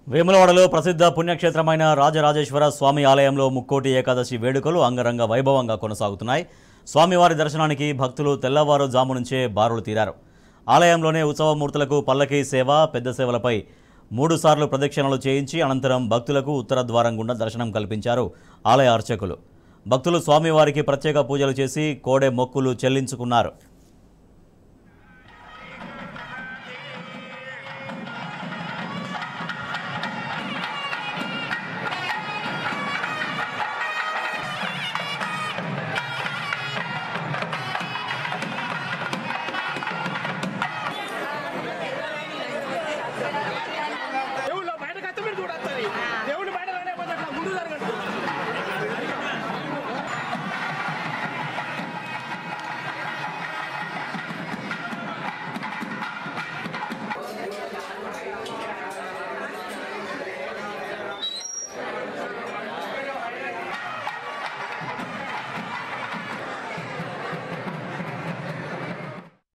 వేములవాడలో ప్రసిద్ధ పుణ్యక్షేత్రమైన రాజరాజేశ్వర స్వామి ఆలయంలో ముక్కోటి ఏకాదశి వేడుకలు అంగరంగ వైభవంగా కొనసాగుతున్నాయి. స్వామివారి దర్శనానికి భక్తులు తెల్లవారుజాము నుంచే బారులు తీరారు. ఆలయంలోనే ఉత్సవమూర్తులకు పల్లకీ సేవ, పెద్ద సేవలపై 3 సార్లు ప్రదక్షిణలు చేయించి అనంతరం భక్తులకు ఉత్తర ద్వారం గుండా దర్శనం కల్పించారు ఆలయ అర్చకులు. భక్తులు స్వామివారికి ప్రత్యేక పూజలు చేసి కోడె మొక్కులు చెల్లించుకున్నారు.